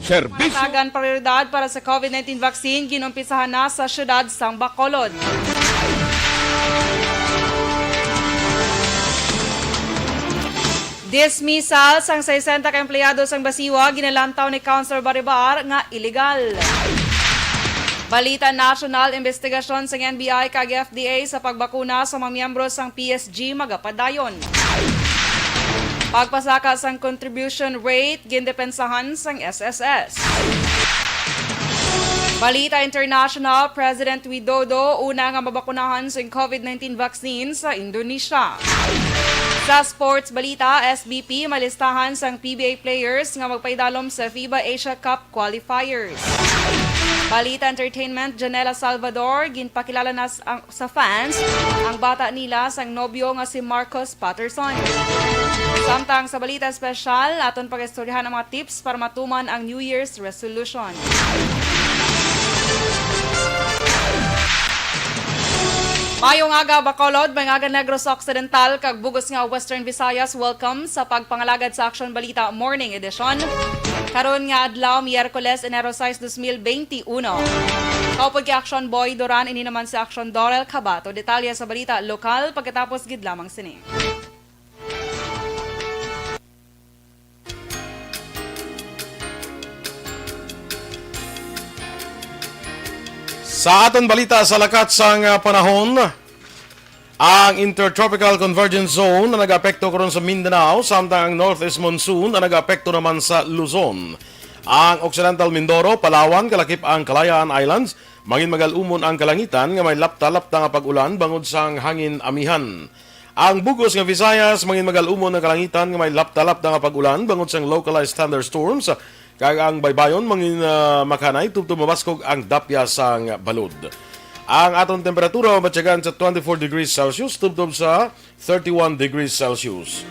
serbisyo. Matagan prioridad para sa COVID-19 vaccine ginumpisahan na sa syudad sang Bacolod. Dismissal sang 60 ka empleyado sang Basiwa ginalantaw ni Councilor Baribar nga illegal. Balita national investigasyon sa NBI kag FDA sa pagbakuna sa mga miyembro sang PSG magapadayon. Pagpasaka sang contribution rate gindepensahan sang SSS. Balita international, President Widodo una nga mabakunahan sa COVID-19 vaccine sa Indonesia. Sa sports balita, SBP malistahan sang PBA players nga magpaidalom sa FIBA Asia Cup qualifiers. Balita entertainment, Janela Salvador ginpakilala na sa fans ang bata nila sang nobyo nga si Marcos Patterson. Samtang sa balita special, aton pag-istoryahan ang mga tips para matuman ang New Year's resolution. Mayong aga Bacolod, may aga Negros Occidental kag bugos nga Western Visayas. Welcome sa pagpangalagad sa Action Balita Morning Edition. Karon nga adlaw Miyerkules Enero 6, 2021. Kaupod kay Action Boy Duran, ini naman si Action Dorel Cabato. Detalye sa balita lokal pagkatapos gid lamang sini. Sa aton balita sa lakat sang panahon, ang Intertropical Convergence Zone na nag-apekto karon sa Mindanao, samtang ang Northeast Monsoon na nag-apekto naman sa Luzon. Ang Occidental Mindoro, Palawan, kalakip ang Kalayaan Islands, mangin magalumon ang kalangitan nga may lapta-lapta nga pag-ulan bangod sang hangin amihan. Ang bugos nga Visayas, mangin magalumon ang kalangitan nga may lapta-lapta nga pag-ulan bangod sang localized thunderstorms. Kag ang baybayon mangin makanay tubto mabaskog ang dapya sang balod. Ang aton temperatura matyagan sa 24 degrees Celsius tubtob sa 31 degrees Celsius.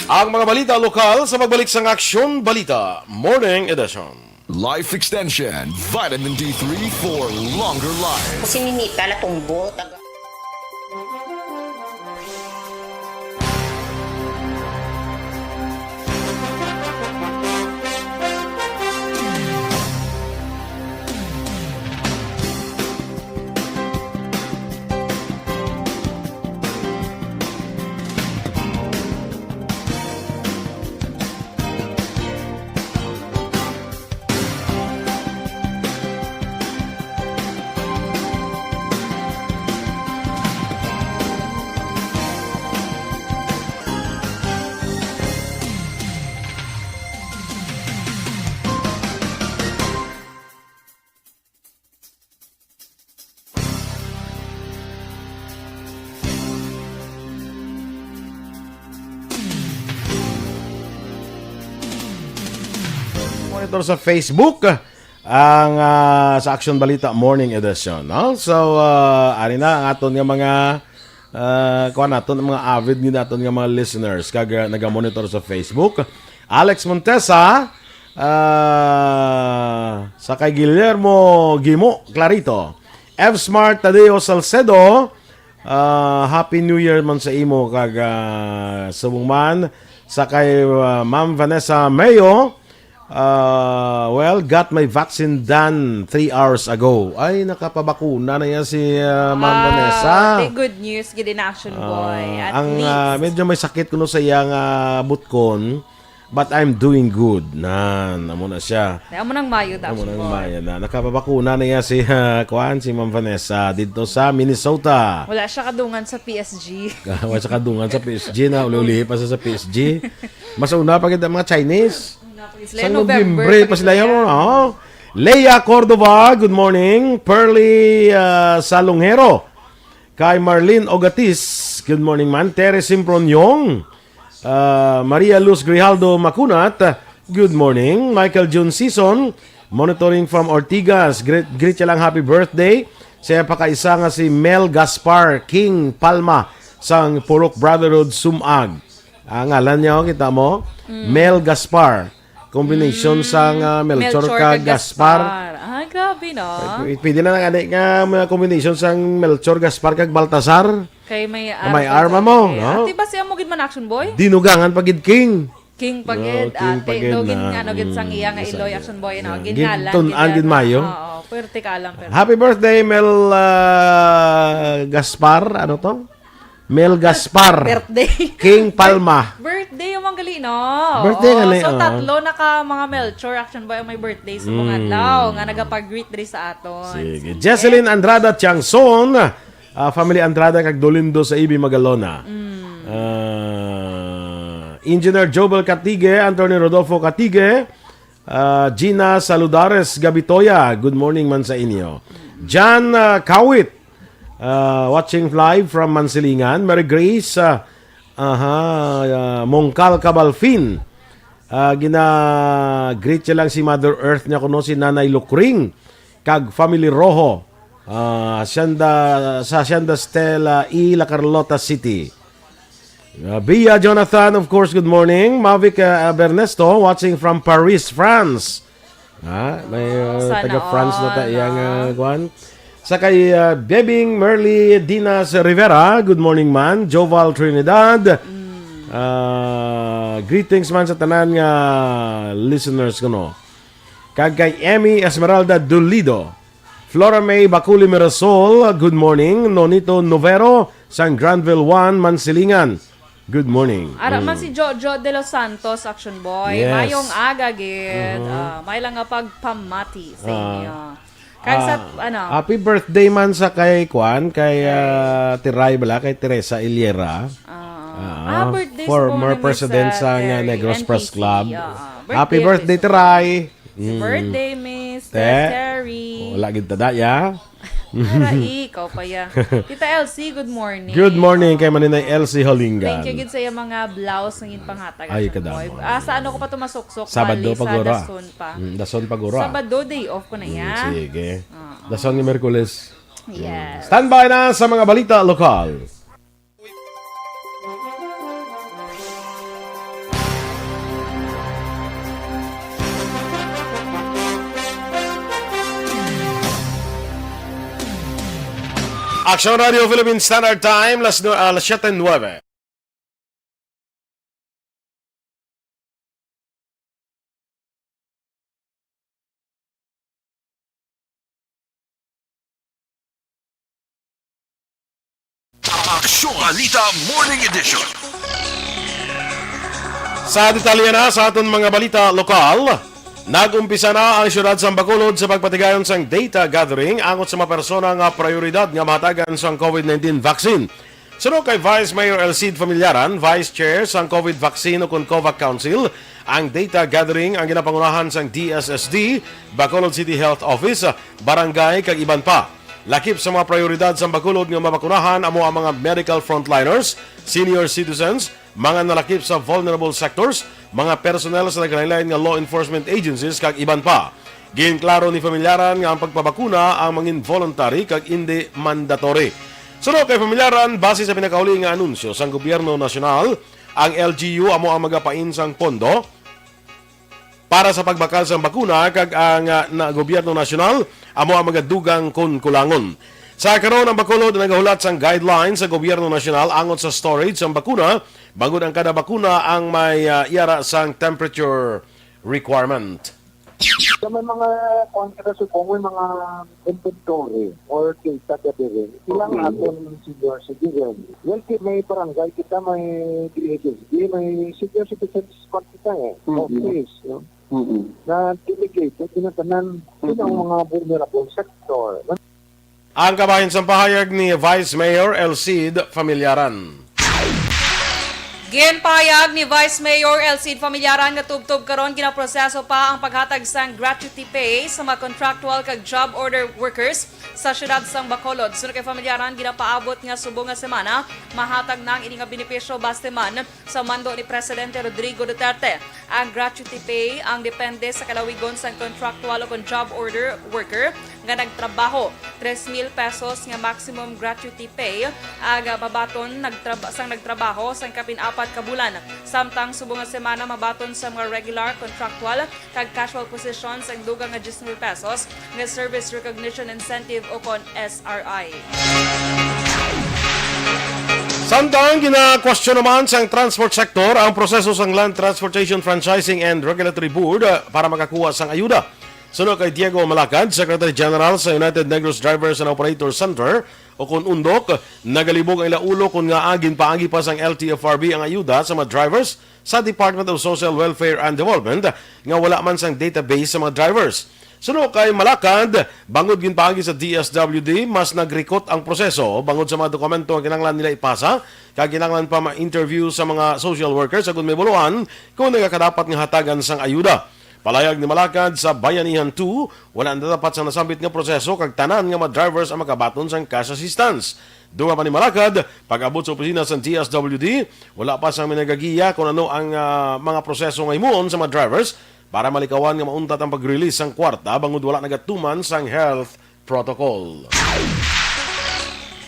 Ang mga balita lokal sa magbalik sang Aksyon Balita Morning Edition. Life Extension, Vitamin D3 for longer life. Sininita na tungbo. Monitor sa Facebook ang sa Action Balita Morning Edition, no? So ari na ang aton nga mga kuan naton mga avid ni naton nga mga listeners kag naga-monitor sa Facebook. Alex Montesa sa kay Guillermo Gimo Clarito, F Smart Tadeo Salcedo, Happy New Year man sa imo kag subong man sa kay Ma'am Vanessa Mayo. Got my vaccine done 3 hours ago. Ay, nakapabakuna na yan si Ma'am Vanessa. Good news, gid in Action Boy. At ang least. medyo may sakit kuno sa iyang butkon, but I'm doing good. Amo na siya. Amo nang mayo Amo Action nang Boy. bayan na. Nakapabakuna na yan si si Ma'am Vanessa dito sa Minnesota. Wala siya kadungan sa PSG. Wala sa kadungan sa PSG na uli-uli pa sa PSG. Mas una pa kita mga Chinese. Sa November pa sila yun. Oh. Leia Cordova, good morning. Pearly Salongero. Kay Marlene Ogatis, good morning man. Tere Simpronyong. Maria Luz Grijaldo Macunat, good morning. Michael June Season, monitoring from Ortigas. Greet lang happy birthday. Siya pakaisa nga si Mel Gaspar King Palma sang Purok Brotherhood Sumag. Ang ngalan niya, kita mo? Mel Gaspar. Combination sang Melchor kag Gaspar. Grabe no. Pwede na nga mga combination sang Melchor Gaspar kag Baltasar. Kay may may arma mo, no? Ati ba siya mo gid man Action Boy? Dinugangan pagid king. King Pagid, King Pagid dogin na, nga, nogin sang iya nga Iloy isa- Action Boy, no? yeah. Ginhalan. Gintun-an, ginmayo. Oo, puwerte ka lang. Pero. Happy birthday, Mel Gaspar. Ano to? Mel Gaspar. Birthday. King Palma. Birthday yung mga gali, no? Birthday Oo, gali, so, oo. tatlo na ka mga Melchor Action Boy ang may birthday sa mga adlaw nga nagapag-greet diri sa aton. Sige. Jesselyn Andrada Tiangson. Family Andrada kag Dolindo sa Ibi Magalona. Engineer Jobel Katige, Anthony Rodolfo Katige, Gina Saludares Gabitoya. Good morning man sa inyo. John Kawit, watching live from Mansilingan. Mary Grace Mongkal Cabalfin. Gina-greet siya lang si Mother Earth niya kuno si Nanay Lukring kag Family Rojo. Sa Hacienda Stella La Carlota City. Bia Jonathan, of course, good morning. Mavic Bernesto, watching from Paris, France. May Sana taga-France na all, tayang kwan. Sa kay Bebing Merly Dinas Rivera, good morning man. Joval Trinidad. Greetings man sa tanan nga listeners ko no. Kag kay Emmy Esmeralda Dulido. Flora May Bakuli Mirasol, good morning. Nonito Novero, San Granville 1, Mansilingan. Good morning. Ara man si Jojo de los Santos, Action Boy. Yes. Mayong aga, gid. May lang nga pagpamati sa inyo. Kaya sa, Happy birthday man sa kay Kwan, kay Tiray bala, kay Teresa Iliera. birthday Former po ni Miss, president sa Terry, Negros Press NPC. Club. Happy Birthday, birthday, Miss. Tiray. Birthday, Miss Te. Terry. Wala gid tada ya. Ara, ikaw pa ya. Tita Elsie, good morning. Good morning kay Maninay Elsie Holingan. Thank you gid sa iyang mga blouse ng panghatag. Ay, Action kadamo. Boy. Sa ano ko pa tumasok-sok? Sabado Bali, pagura. Sa Dason pa. Dason pagura. Sabado, day off ko na ya. Sige. Dason ni Merkules. Yes. Standby na sa mga balita lokal. Action Radio Philippine Standard Time, las 7:09. Aksyon Balita Morning Edition. Sa detalye na sa aton mga balita lokal, nag-umpisa na ang syudad sa Bacolod sa pagpatigayon sang data gathering angot sa mga persona nga prioridad nga mahatagan sang COVID-19 vaccine. Sunod kay Vice Mayor Elcid Familiaran, Vice Chair sang COVID Vaccine o COVAC Council, ang data gathering ang ginapangunahan sang DSSD, Bacolod City Health Office, barangay kag iban pa. Lakip sa mga prioridad sa Bacolod nga mabakunahan amo ang mga medical frontliners, senior citizens, mga nalakip sa vulnerable sectors, mga personnel sa nagkalain nga law enforcement agencies kag iban pa. Ginklaro ni Familiaran nga ang pagpabakuna ang mga involuntary kag hindi mandatory. Sunod kay Familiaran, base sa pinakauli nga anunsyo sang gobyerno nasyonal, ang LGU amo ang magapain sang pondo para sa pagbakal sa bakuna kag ang na gobyerno nasyonal amo ang magadugang kun kulangon. Sa karon ang Bacolod nagahulat sang guidelines sa gobyerno nasyonal angot sa storage sa bakuna bangod ang kada bakuna ang may yara sang temperature requirement. So may mga contracts kung may mga inventory or data gathering, ilang aton senior citizen. Well, may barangay kita, may DHSD, may senior citizens court kita office, no? Na delegated, tinatanan, yun ang mga vulnerable sector. Ang kabahin sa pahayag ni Vice Mayor Elcid Familiaran. Ginpahayag ni Vice Mayor Elcid Familiaran nga tubtob karon ginaproseso pa ang paghatag sang gratuity pay sa mga contractual kag job order workers sa syudad sang Bacolod. Sunod kay Familiaran ginapaabot nga subong nga semana mahatag na ang ini nga benepisyo baste man sa mando ni Presidente Rodrigo Duterte. Ang gratuity pay ang depende sa kalawigon sang contractual o job order worker nga nagtrabaho. 3,000 pesos nga maximum gratuity pay aga babaton sang nagtrabaho sang kapin-apat ka bulan. Samtang subong nga semana mabaton sa mga regular, contractual kag casual positions ang dugang nga 10,000 pesos nga service recognition incentive o kon SRI. Sa Samtang gina-question naman sa transport sector ang proseso sa Land Transportation Franchising and Regulatory Board para makakuha sang ayuda. Sunod kay Diego Malacad, Secretary General sa United Negros Drivers and Operators Center o kun undok, nagalibog ang ilaulo kung nga agin paagi pa sang LTFRB ang ayuda sa mga drivers sa Department of Social Welfare and Development nga wala man sang database sa mga drivers. Sunod kay Malacad, bangod ginpaagi sa DSWD, mas nagrekot ang proseso bangod sa mga dokumento ang kinanglan nila ipasa, kag kinanglan pa ma-interview sa mga social workers agon may buluhan kung nagakadapat nga hatagan sang ayuda. Palayag ni Malacad sa Bayanihan 2, wala na dapat sa nasambit nga proseso kag tanan nga mga drivers ang makabaton sang cash assistance. Dunga pa ni Malacad, pag-abot sa opisina sa DSWD, wala pa sa minagagiya kung ano ang mga proseso nga himuon sa mga drivers para malikawan nga mauntat ang pag-release sang kwarta bangod wala nagatuman sang health protocol.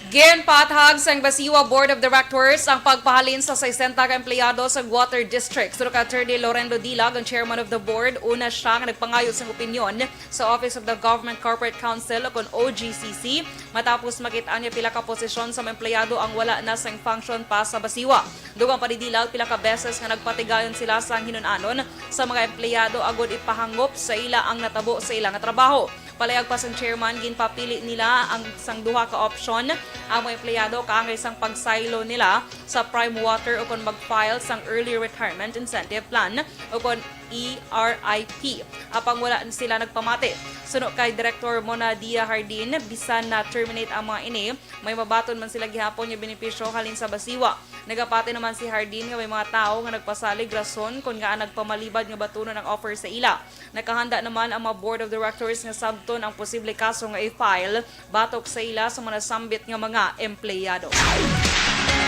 Ginpathag sang Basiwa Board of Directors ang pagpahalin sa 60 ka empleyado sa Water District. Sino ka Attorney Lorendo Dilag, ang chairman of the board, una siya nga nagpangayo sang opinyon sa Office of the Government Corporate Council o OGCC matapos makita niya pila ka posisyon sa mga empleyado ang wala na sang function pa sa Basiwa. Dugang pa ni Dilag, pila ka beses nga nagpatigayon sila sa hinunanon sa mga empleyado agod ipahangop sa ila ang natabo sa ilang trabaho. Palayag pa sang chairman, ginpapili nila ang sang duha ka option ang mga empleyado kaangay sang pagsaylo nila sa Prime Water o kung mag-file sang Early Retirement Incentive Plan o kung ERIP. Apang wala sila nagpamati. Sunod kay Director Mona Dia Hardin, bisan na terminate ang mga ini, may mabaton man sila gihapon yung benepisyo halin sa Basiwa. Nagapati naman si Hardin nga may mga tao nga nagpasalig rason kung nga nagpamalibad nga batunon ang offer sa ila. Nakahanda naman ang mga Board of Directors nga sabton ang posible kaso nga i-file batok sa ila sa mga sambit nga mga empleyado.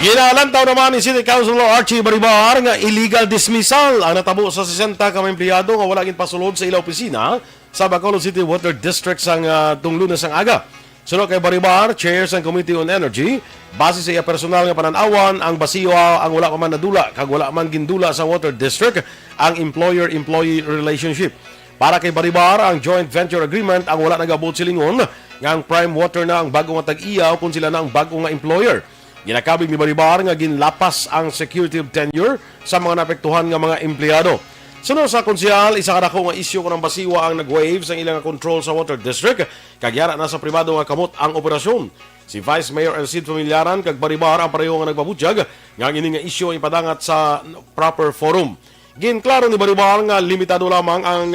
Ginalantaw naman ni City Councilor Archie Baribar nga illegal dismissal ang natabo sa 60 ka mga empleyado nga wala gin pasulod sa ila opisina sa Bacolod City Water District sang Lunes ang aga. Sunod kay Baribar, chair sang Committee on Energy, base sa iya personal nga pananawan, ang Basiwa ang wala pa man nadula kag wala man gindula sa Water District ang employer-employee relationship. Para kay Baribar, ang joint venture agreement ang wala nagabot silingon nga ang Prime Water na ang bago nga tag-iya kung sila na ang bago nga employer. Ginakabig ni Baribar nga ginlapas ang security of tenure sa mga naapektuhan nga mga empleyado. Sunod sa konsyal, isa ka dako nga isyu ko ng Basiwa ang nag-waive sa ilang control sa Water District, kagyara na sa pribado nga kamot ang operasyon. Si Vice Mayor Elcid Familiaran kag Baribar ang pareho nga nagpabutyag nga ini nga isyu ang ipadangat sa proper forum. Ginklaro ni Baribar nga limitado lamang ang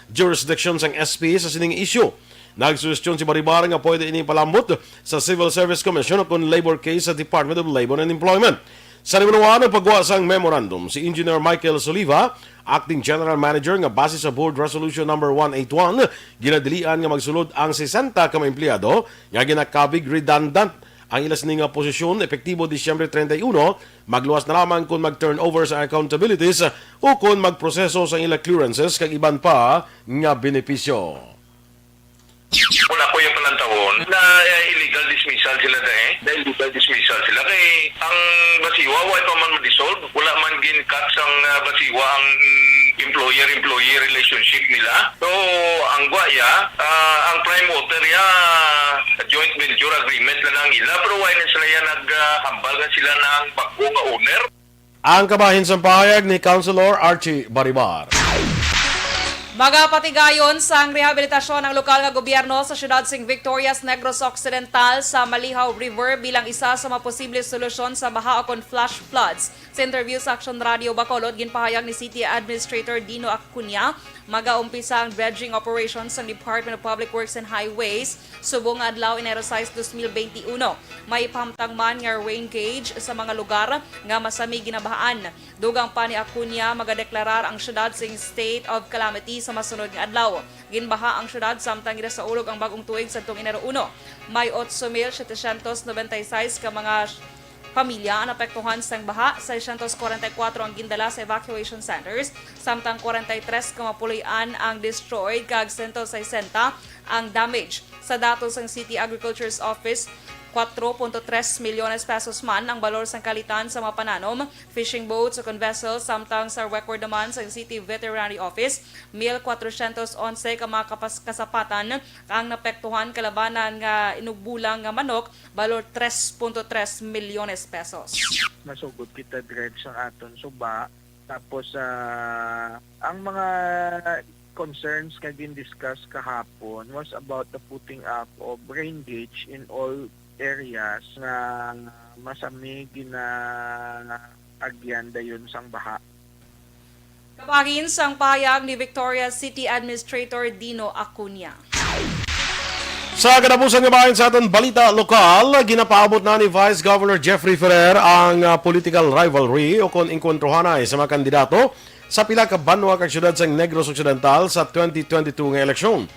jurisdiction sang SP sa sining isyu. Nagsuwestyon si Baribar nga pwede ini palambot sa Civil Service Commission kung labor case sa Department of Labor and Employment. Sa limunuan ng paggawa sang memorandum, si Engineer Michael Soliva, Acting General Manager nga base sa Board Resolution number 181, ginadilian nga magsulod ang 60 ka mga empleyado nga ginakabig redundant ang ilas ni nga posisyon epektibo Disyembre 31, magluwas na lamang kung mag-turnover sa accountabilities o kung magproseso sa ilang clearances kag iban pa nga benepisyo. Una po yung panantawon na illegal dismissal sila dahil illegal dismissal sila kay ang Basiwa wala pa man ma-dissolve, wala man gin-cut sang Basiwa ang employer-employee relationship nila. So ang guaya, ang Prime Water ya joint venture agreement na lang nila pero why na sila yan naghambal nga sila ng bago nga owner. Ang kabahin sa pahayag ni Councilor Archie Baribar. Magapatigayon sang rehabilitasyon ng lokal nga gobyerno sa siyudad sing Victorias Negros Occidental sa Malihaw River bilang isa sa mga posible solusyon sa baha o flash floods. Sa interview sa Action Radio Bacolod, ginpahayag ni City Administrator Dino Acuña, magaumpisa ang dredging operations ng Department of Public Works and Highways subong adlaw Enero 6, 2021. May pahamtang man nga rain gauge sa mga lugar nga masami ginabahaan. Dugang pa ni Acuña magadeklarar ang siyudad sing state of calamity sa masunod nga adlaw. Ginbaha ang siyudad samtang gina sa ulog ang bagong tuig sa Enero 1. May 8,796 ka mga pamilya ang apektuhan sang baha, 644 ang gindala sa evacuation centers, samtang 43 kamapuloyan ang destroyed kag 160 ang damage. Sa datos ng City Agriculture's Office, 4.3 milyones pesos man ang balor sang kalitan sa mga pananom, fishing boats o vessels, samtang sa record naman sa City Veterinary Office, 1,411 ka mga kasapatan ang napektuhan kalabanan nga inugbulang nga manok, balor 3.3 milyones pesos. Masugod kita diretso ang aton suba. Tapos ang mga concerns nga din-discuss kahapon was about the putting up of rain gauge in all areas na masamig na agyan dayon sang baha. Kabagin sang payag ni Victoria's City Administrator Dino Acuña. Sa katapusan nga bahin sa aton balita lokal, ginapaabot na ni Vice Governor Jeffrey Ferrer ang political rivalry o kon inkontrohanay sa mga kandidato sa pila ka banwa kag syudad sang Negros Occidental sa 2022 nga eleksyon.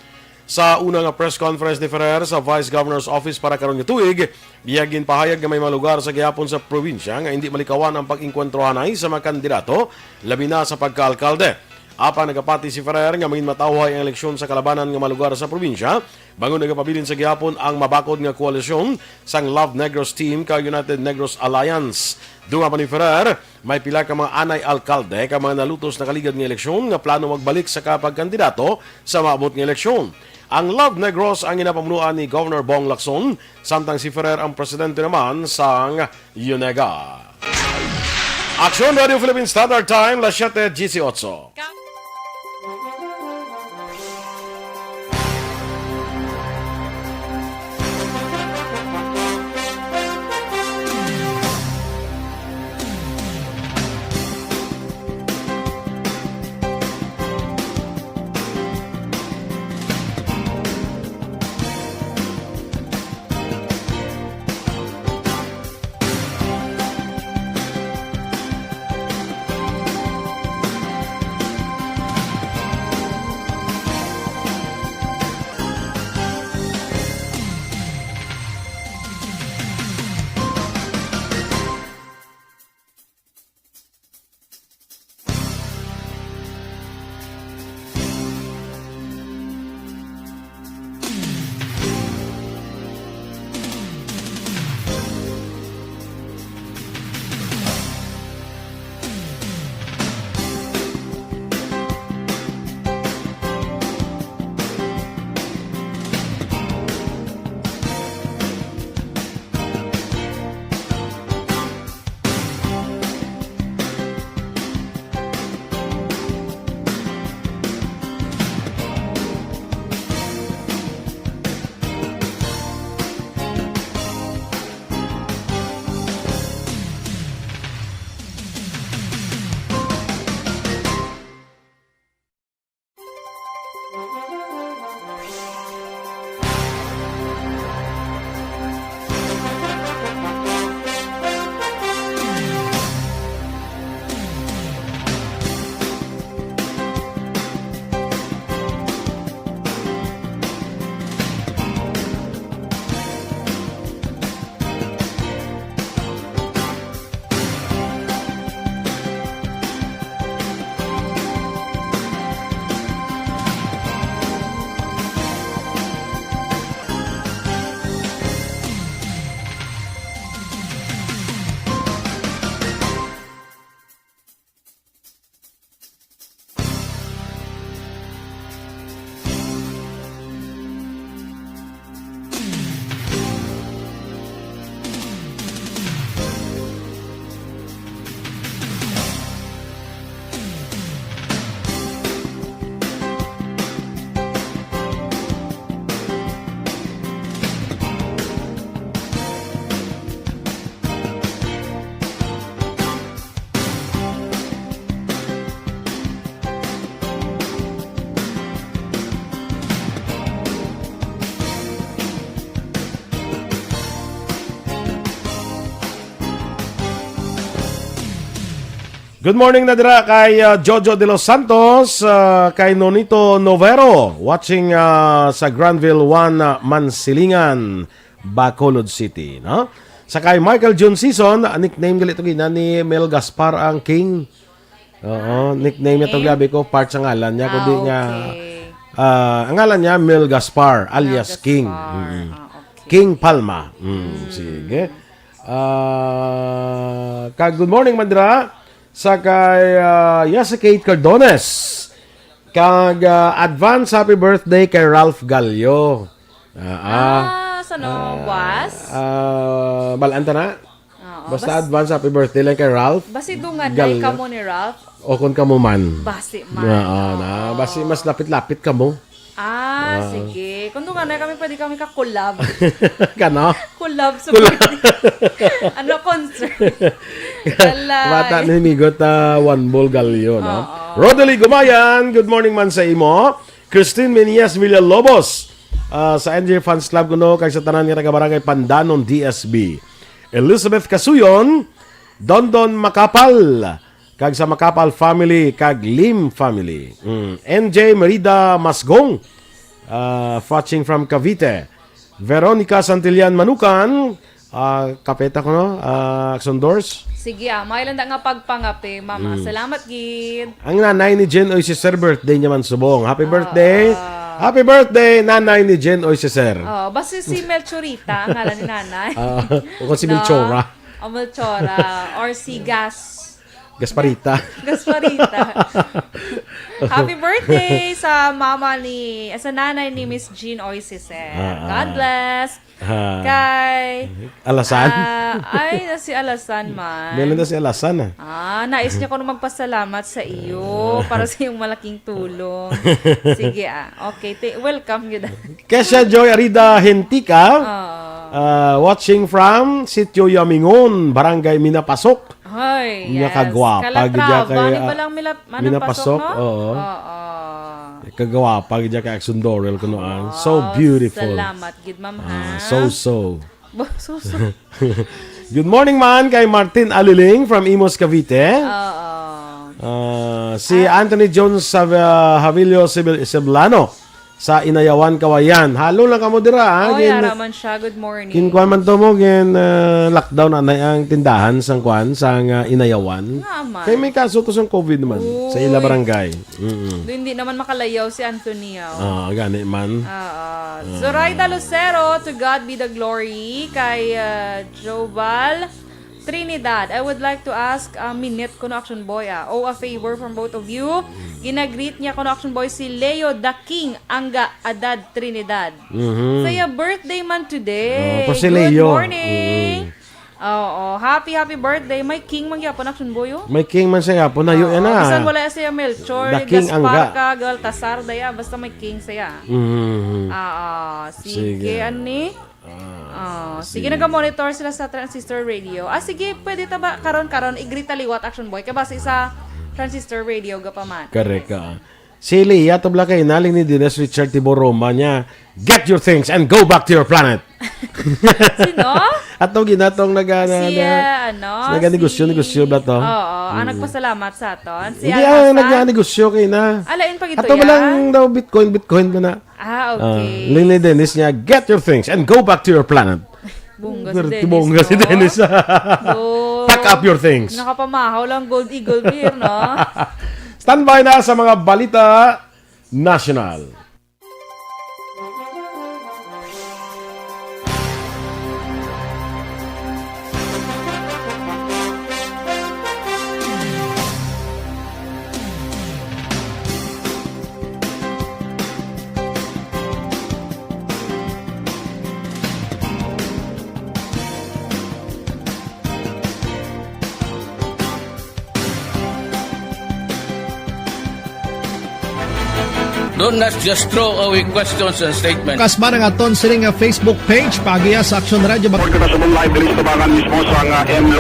Sa una nga press conference ni Ferrer sa Vice Governor's Office para karon nga tuig, biyagin pahayag nga may mga lugar sa gihapon sa probinsya nga hindi malikawan ang pag-inkontrohanay sa mga kandidato, labi na sa pagkaalkalde. Apan nagapati si Ferrer nga may matawhay ang eleksyon sa kalabanan nga mga lugar sa probinsya, bangon nagapabilin sa gihapon ang mabakod nga koalisyon sang Love Negros Team kag United Negros Alliance. Dunga pa ni Ferrer, may pila ka mga anay alkalde ka mga nalutos na kaligad nga eleksyon nga plano magbalik sa kapag-kandidato sa maabot nga eleksyon. Ang Love Negros ang inapamunuan ni Governor Bong Lacson, samtang si Ferrer ang presidente naman sang UNEGA. Action Radio Philippines Standard Time, 7:18. Good morning na dira kay Jojo de los Santos, kay Nonito Novero, watching sa Granville 1, Mansilingan, Bacolod City. No? Sa kay Michael June Season, nickname gali ito ni Mel Gaspar ang King. Oo, nickname niya ito gabi ko, part sa ngalan niya. Kundi niya, ang ngalan niya Mel Gaspar, alias King. Okay. King Palma. Sige. Good morning, Mandra. Sa kay Kate Cardones. Kag advance happy birthday kay Ralph Gallo. Was? Balanta na. Oo, Basta advance happy birthday lang kay Ralph. Basi dungan Gallo. na kamo ni Ralph. O kung kamo man. Basi man. Basi mas lapit-lapit kamo. Sige. Kung dungan na kami, pwede kami ka-collab. Kano? Collab sa birthday. Ano concert? Bata ni Migot One Ball Gallo, no? Rodalie Gumayan, good morning man sa imo. Christine Menias Villalobos, sa NJ Fans Club kuno kay sa tanan nga taga Barangay Pandanon DSB. Elizabeth Casuyon, Dondon Makapal, kag sa Makapal family, kag Lim family. NJ Merida Masgong, watching from Cavite. Veronica Santillan Manukan, kapeta ko no, Action Doors. Sige may lang nga pagpangapi, mama. Salamat, gid. Ang nanay ni Jen Oy si Sir birthday niya man subong. Happy birthday! Happy birthday, nanay ni Jen Oy si Sir. Basta si Melchorita, ang ngalan ni nanay. O kung si Milchora. Melchora. Or si Gasparita. Gasparita. Happy birthday sa sa nanay ni Miss Jean Oisiser. God bless. Kay Alasan? Si Alasan man. Meron na si Alasan Nais niya ko na magpasalamat sa iyo para sa iyong malaking tulong. Sige Okay, welcome you. Kesha Joy Arida Hentika, watching from Sitio Yamingon, Barangay Minapasok. Hoy, Niya kagwapa. Kalatrava, ni balang Minapasok. Oo. Kagwapa, gidya kay Action Dorel kunoan. So beautiful. Salamat, gid ma'am ha. So. Good morning man kay Martin Aliling from Imos, Cavite. Si Anthony Jones sa Havilio Ceblano sa Inayawan, Kawayan. Halo lang kamo dira. Yara man siya. Good morning. Kinkuan man to mo, lockdown anay ang tindahan sang kwan, sang Inayawan. Naman. Kaya may kaso to sang COVID naman sa ila barangay. Hindi naman makalayaw si Antonio. Gani man. Zoraida Lucero, to God be the glory. Kay Joval Trinidad, I would like to ask a minute ko na Action Boy a favor from both of you. Ginagreet niya ko na Action Boy si Leo the King Anga Adad Trinidad. Saya birthday man today. Si Leo. Good morning. Happy birthday. May king man gyapon Action Boy. May king man siya po na yun na. Bisan wala siya Melchor, The King Gaspar Anga. ka, Galtasar daya basta may king siya. Sige ani. Sige, nag-monitor sila sa Transistor Radio. Sige, pwede ta ba karon i-greet liwat Action Boy kay base sa Transistor Radio gapaman. Correct ka. Si Leah tabla kay naling ni Dines Richard Tiboroma niya. Get your things and go back to your planet. Sino? Atong ginatong negosyo ba to? Nagpasalamat sa aton. Si Hindi nagnegosyo kay na. Alain pag ito Ato ba lang daw Bitcoin ba na? Okay. Lini Dennis niya, get your things and go back to your planet. Bunga si Dennis. Pack up your things. Nakapamahaw lang Gold Eagle beer, no? Standby na sa mga balita national. Don't just throw away questions and statements. Kasma ng aton sining nga Facebook page pagiya sa Action Radio.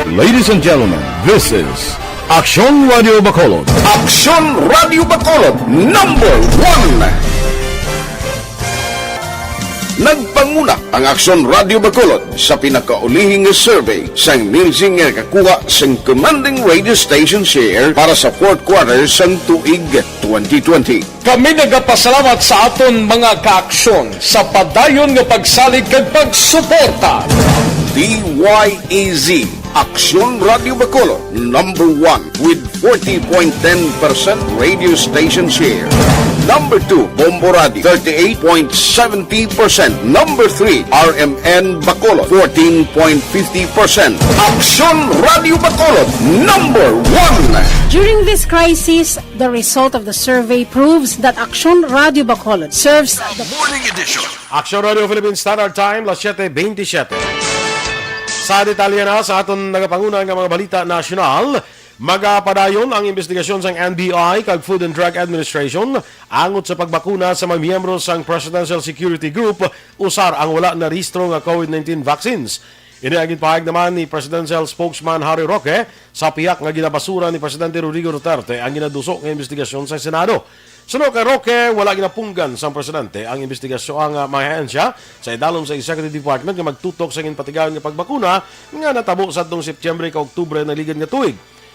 Ladies and gentlemen, this is Action Radio Bacolod. Action Radio Bacolod, #1. Nagpanguna ang Action Radio Bacolod sa pinakaulihing survey sa Nielsen nga kakuha sa commanding radio station share para sa fourth quarter sa tuig 2020. Kami nagapasalamat sa aton mga kaaksyon sa padayon nga pagsalig kag pagsuporta. DYEZ Action Radio Bacolod, #1 with 40.10% radio station share. Number 2, Bombo Radio, 38.70%. Number 3, RMN Bacolod, 14.50%. Aksyon Radio Bacolod, number 1. During this crisis, the result of the survey proves that Aksyon Radio Bacolod serves the Morning edition. Action Radio Philippines Standard Time, las 7:27. Sa detalye na sa aton nagapanguna nga mga balita nasyonal, magapadayon ang investigasyon sang NBI kag Food and Drug Administration angot sa pagbakuna sa mga miyembro sang Presidential Security Group usar ang wala na rehistro nga COVID-19 vaccines. Iniagin pahayag naman ni Presidential Spokesman Harry Roque sa piyak nga ginabasura ni Presidente Rodrigo Duterte ang ginadusok nga investigasyon sa Senado. Suno kay Roque, wala ginapunggan sa Presidente ang investigasyon ang mga ahensya sa idalom sa Executive Department nga magtutok sa ginpatigayon nga pagbakuna nga natabo sa atong Setyembre ka Oktubre na ligad nga tuig.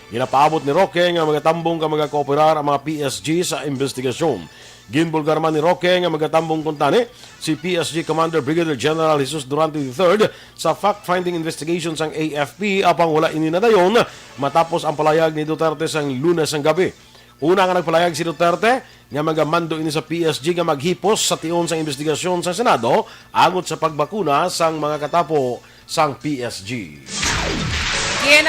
Ginapaabot ni Roque nga mga tambong ka mga kooperar ang mga PSG sa investigasyon. Ginbulgar man ni Roque nga magatambong kuntani si PSG Commander Brigadier General Jesus Durante III sa fact-finding investigations ang AFP apang wala ininadayon matapos ang palayag ni Duterte sang Lunes ang gabi. Una nga nagpalayag si Duterte nga magamando ini sa PSG nga maghipos sa tion sang investigasyon sa Senado angot sa pagbakuna sang mga katapo sang PSG.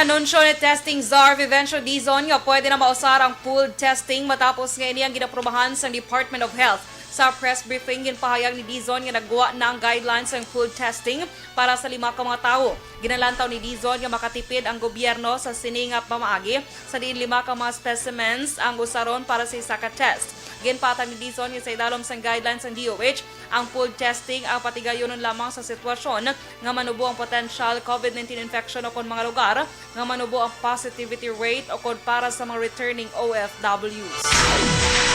Anunsyo ni testing czar Vivencio Dizon nga pwede na mausar ang pooled testing matapos nga ini ang ginaprobahan sa Department of Health. Sa press briefing, ginpahayag ni Dizon nga nagguwa na ang guidelines ng pooled testing para sa 5 ka mga tao. Ginalantaw ni Dizon nga makatipid ang gobyerno sa sining nga pamaagi sa diin 5 ka mga specimens ang usaron para sa isa ka test. Ginpatag ni Dizon nga sa idalom sang guidelines ng DOH, ang pooled testing ang patigayonon lamang sa sitwasyon nga manubo ang potential COVID-19 infection o kon mga lugar nga manubo ang positivity rate o kon para sa mga returning OFWs.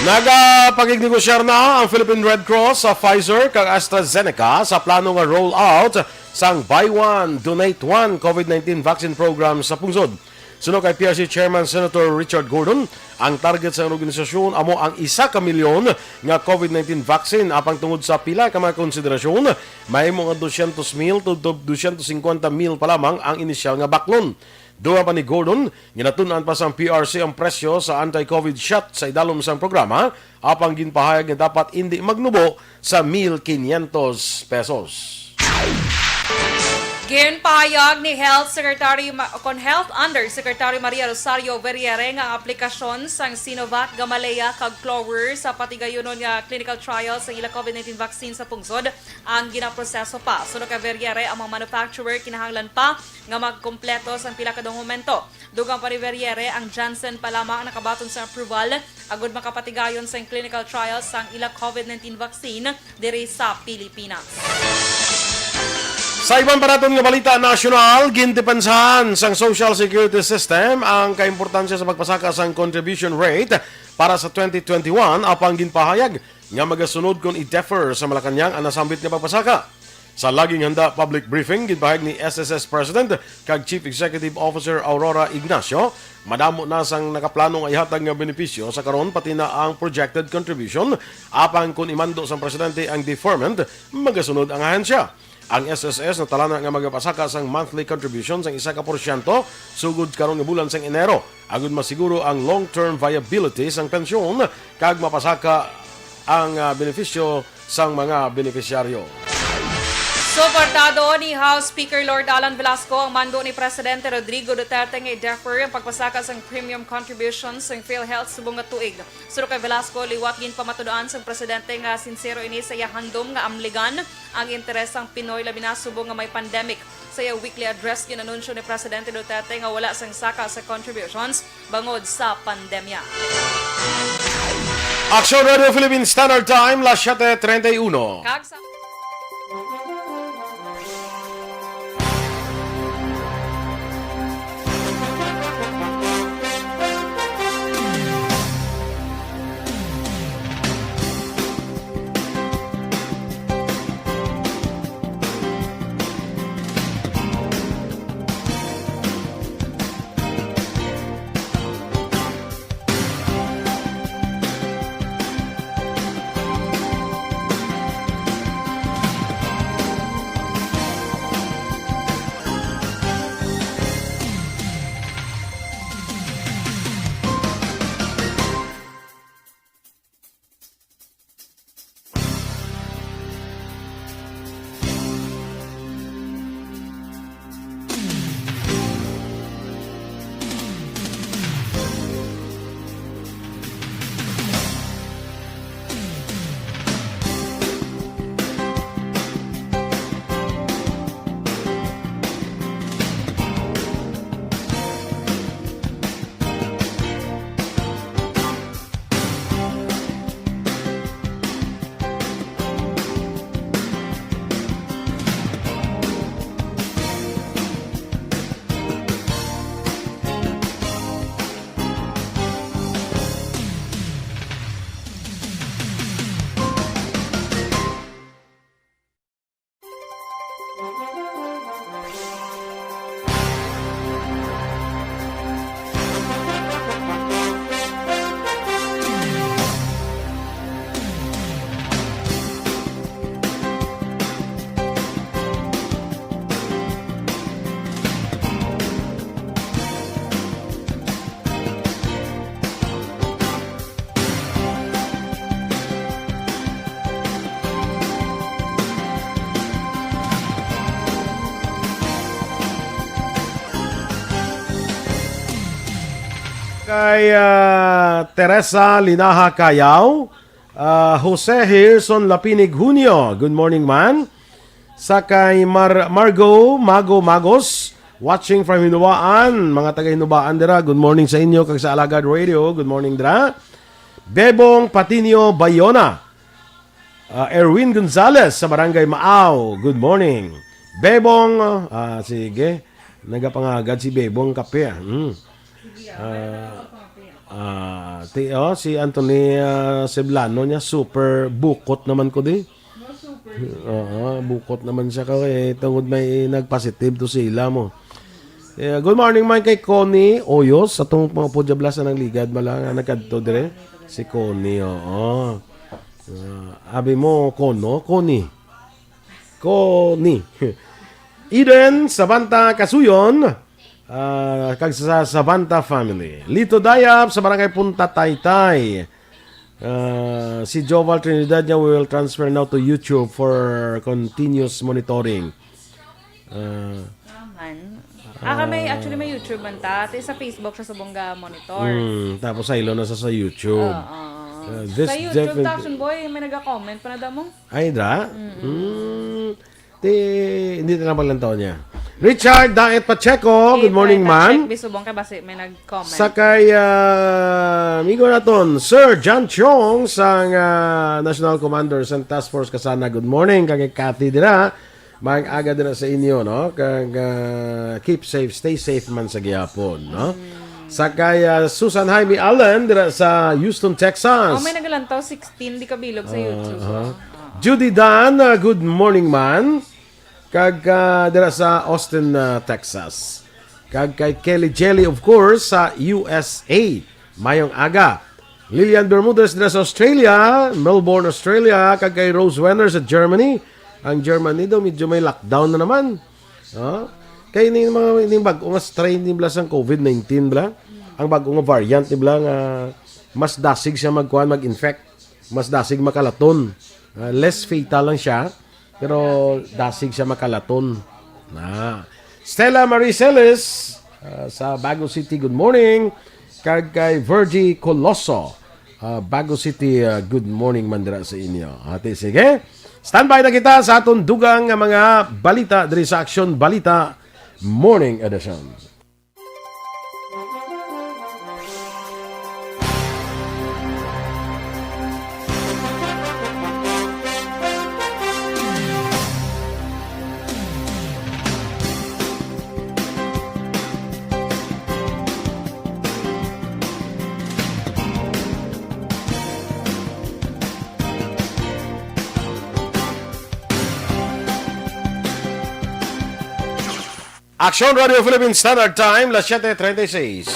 Nagapagignegosyar na ang Philippine Red Cross sa Pfizer kag AstraZeneca sa plano nga roll-out sang Buy One, Donate One COVID-19 vaccine program sa pungsod. Suno kay PRC Chairman Senator Richard Gordon, ang target sa organisasyon amo ang 1 milyon nga COVID-19 vaccine apang tungod sa pila ka mga konsiderasyon, may mga 200,000 to 250,000 pa lamang ang inisyal nga baklon. Duwa pa ni Gordon, ginatunan pa sa PRC ang presyo sa anti-COVID shot sa idalom sang programa, apang ginpahayag nga dapat hindi magnubo sa 1,500 pesos. Ginpahayag ni Health Undersecretary Maria Rosario Verriere nga ang aplikasyon sang Sinovac, Gamaleya kag Clover sa patigayonon nga clinical trials sa ila COVID-19 vaccine sa pungsod ang ginaproseso pa. Suno kay Verriere, ang mga manufacturer kinahanglan pa nga magkompleto sang pila ka dokumento. Dugang pa ni Verriere, ang Janssen pa lamang nakabaton sa approval agud makapatigayon sa clinical trials sang ila COVID-19 vaccine diri sa Pilipinas. Sa ibang paraton nga balita nasyonal, gindepensahan sang Social Security System ang kaimportansya sa pagpasaka sang contribution rate para sa 2021 apang ginpahayag nga magasunod kon i-defer sa Malacañang ang nasambit nga pagpasaka. Sa laging handa public briefing, ginpahayag ni SSS President kag Chief Executive Officer Aurora Ignacio, madamo na sang nakaplano nga ihatag nga benepisyo sa karon pati na ang projected contribution apang kun imando sang presidente ang deferment, magasunod ang ahensya. Ang SSS natala na nga magapasaka sang monthly contribution sang 1% sugod karon nga bulan sang Enero agud masiguro ang long-term viability sang pensyon kag mapasaka ang benepisyo sang mga benepisyaryo. Suportado ni House Speaker Lord Alan Velasco ang mando ni Presidente Rodrigo Duterte nga i-defer ang pagpasaka sang premium contributions sang PhilHealth subong nga tuig. Suro kay Velasco, liwat gin pamatudoan sang presidente nga sincero ini sa iyahandom nga amligan ang interes sang Pinoy labi na subong nga may pandemic. Sa iya weekly address, ginanunsyo ni Presidente Duterte nga wala sang saka sa contributions bangod sa pandemya. Action Radio Philippines Standard Time, las 7:31. Kay Teresa Linaha Cayaw, Jose Hirson Lapinig Junio, good morning man. Sa kay Mago Magos, watching from Hinubaan, mga taga Hinubaan dira, good morning sa inyo kag sa Alagad Radio, good morning dira. Bebong Patinio Bayona, Erwin Gonzalez sa Barangay Maaw, good morning. Bebong, sige, nagapangagad si Bebong Kape. Si Anthony Seblano niya, super bukot naman ko di. Bukot naman siya kay tungod may nagpositive to sila mo. Good morning man kay Connie Oyos, atong mga pudyablasan ng ligad malang nagkadto dire. Si Connie, abi mo, Connie. Eden Sabanta Kasuyon, kag sa Sabanta family. Lito Dayap sa Barangay Punta Taytay. Si Joval Trinidad niya will transfer now to YouTube for continuous monitoring. Actually may YouTube man ta. Sa Facebook siya sa Bongga Monitor. Tapos sa ilo na sa YouTube. Sa YouTube, Action Boy, may nag-comment pa na damo. Ay, hindi na naman lang taon niya. Richard Daet Pacheco, good morning man. Bisubong kay basi may nag-comment. Sa kay amigo naton, Sir John Chong sang National Commander sa Task Force Kasana, good morning. Kay Cathy dira, mag-aga dira sa inyo, no? Kag keep safe, stay safe man sa gihapon, no? Sa kay Susan Jaime Allen dira sa Houston, Texas. May nagalantaw 16 di kabilog sa YouTube. Judy Dan, good morning man. Kag dira sa Austin, Texas. Kag kay Kelly Jelly, of course, sa USA. Mayong aga. Lilian Bermudez dira sa Australia, Melbourne, Australia. Kag kay Rose Wenner sa Germany. Ang Germany daw medyo may lockdown na naman. Kay ini mga bag-o nga strain ni bla sang COVID-19 bla. Ang bag-o nga variant ni bla nga mas dasig siya mag-infect. Mas dasig makalaton. Less fatal lang siya. Pero dasig siya makalaton. Stella Marie Celis sa Bago City, good morning. Kag kay Virgie Colosso, Bago City, good morning mandira sa inyo. Ate, sige. Standby na kita sa aton dugang mga balita diri sa Action Balita Morning Edition. Action Radio Philippines Standard Time, las 7:36.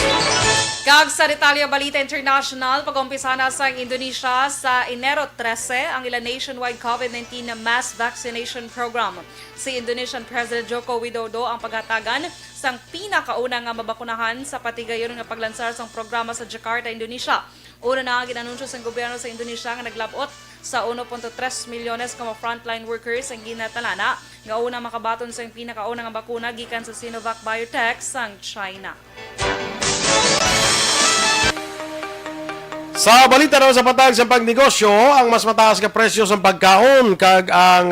Kag sa Detalye Balita International, pag-umpisa na sa Indonesia sa Enero 13 ang ilang nationwide COVID-19 na mass vaccination program. Si Indonesian President Joko Widodo ang paghatagan sang pinakauna nga mabakunahan sa patigayon nga paglansar sang programa sa Jakarta, Indonesia. Una na ginanunsyo sa gobyerno sa Indonesia nga naglabot sa 1.3 milyones ka frontline workers ang ginatalana nga una makabaton sa pinakauna nga bakuna gikan sa Sinovac Biotech sang China. Sa balita naman sa patag sa pagnegosyo, ang mas mataas nga presyo sa pagkaon kag ang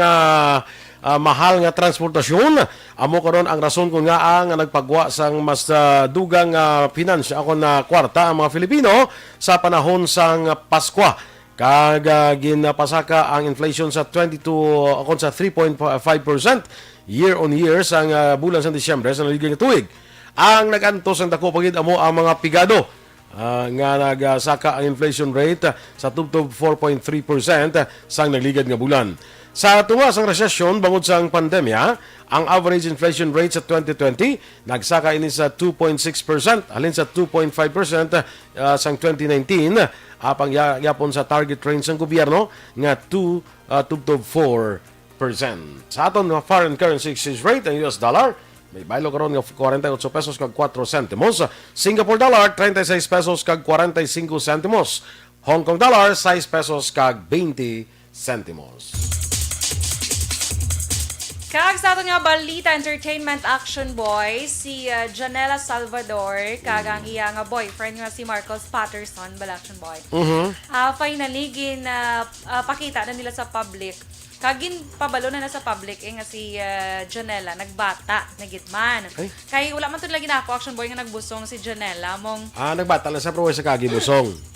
mahal nga transportasyon. Amo karon ang rason kung nga ang nagpagwa sang mas dugang finansya ako na kwarta ang mga Filipino sa panahon sang Pasko. Kag ginapasaka ang inflation sa 3.5% year on year sang bulan sa Disyembre sa naligay nga tuig. Ang nagantos ang dako pagid amo ang mga pigado nga nagsaka ang inflation rate sa tubtob 4.3% sang nagligad nga bulan. Sa tuwas ang resesyon bangod sa pandemya, ang average inflation rate sa 2020 nagsaka ini sa 2.6%, halin sa 2.5% sang 2019, apang yapon sa target range ng gobyerno nga 2.4%. Sa aton foreign currency exchange rate, ang US dollar, may baylo karon nga 48 pesos kag 4 sentimos. Singapore dollar 36 pesos kag 45 sentimos. Hong Kong dollar 6 pesos kag 20 sentimos. Kag sa ato nga balita entertainment action boy si Janela Salvador kag ang iya nga boyfriend nga si Marcos Patterson bala action boy. Finally pakita na nila sa public. Kagin pabalo na sa public nga si Janela nagbata na gitman. Ay. Kay wala man tud lagi na ako action boy nga nagbusong si Janela mong Nagbata lang sa pro sa kagibusong.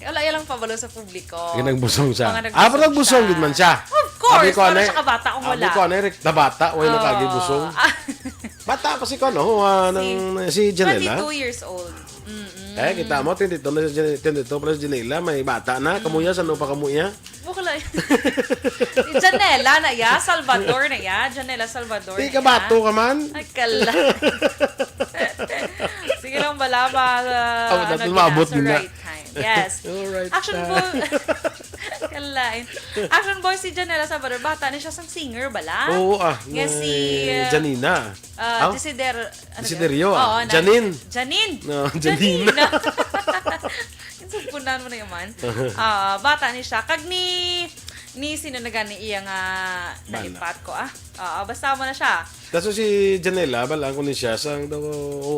wala lang pabalo sa publiko. Nagbusong siya. Mga nagbusong Pero nagbusong siya. gid man siya. Of course, wala ano, siya kabata kung wala. Abi ko na bata, way na kagibusong. Bata pa si si Janela. 22 years old. Kita mo, 22 plus Janela, may bata na. Kamuya, saan pa kamuya? Bukala. Si Janela na ya, Salvador na ya. Janela Salvador Di na ka bato ka man. Ay, kala. Sige lang bala dapat maabot sa din na. right time. Yes. Alright. Action boy. Kalain. Action boy si Janela Salvador. Bata na siya sang singer bala. Oo, Nga si Janina. Desiderio. Oo, Janine. Janine. No, Janina. Insupunan mo na yaman. Bata ni siya. Kag ni sino na gani iya nga naipat ko basta mo na siya. Kaso si Janela, balang ko ni siya, sang daw,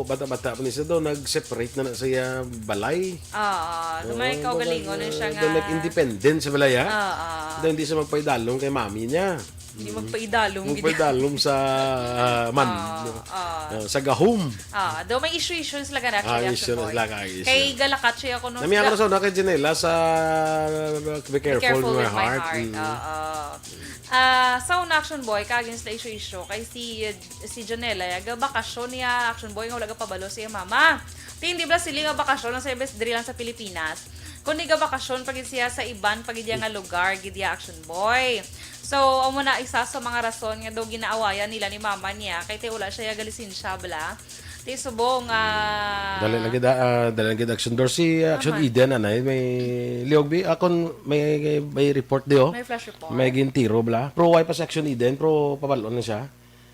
bata-bata pa ni siya daw, nag-separate na siya balay. Lumay ikaw galingon na siya nga. Daw nag-independent sa balay, Daw hindi siya magpaidalong kay mami niya. Hindi magpaidalong. Magpaidalong sa sa gahom. Daw may issues lang na actually. Issue na sila ka-issue. Kay galakat siya ako nung. Namiya ko na sa kay Janela sa Be Careful with My Heart. Sa una action boy, kagin sila issue kay si Janela, yaga bakasyon niya action boy, nga wala ka pabalo siya mama. Hindi ba sila nga bakasyon lang sa ibes diri lang sa Pilipinas. Kundi ga bakasyon pagid siya sa iban pagid nga lugar gid action boy. So, amo na isa sa mga rason nga daw ginaawayan nila ni mama niya kay te wala siya lisensya bala. Ti subong dali lagi action door si action Eden anay may liogbi akon may report dio. May flash report. May gintiro bla. Pro why pa sa action Eden pro pabalon na siya.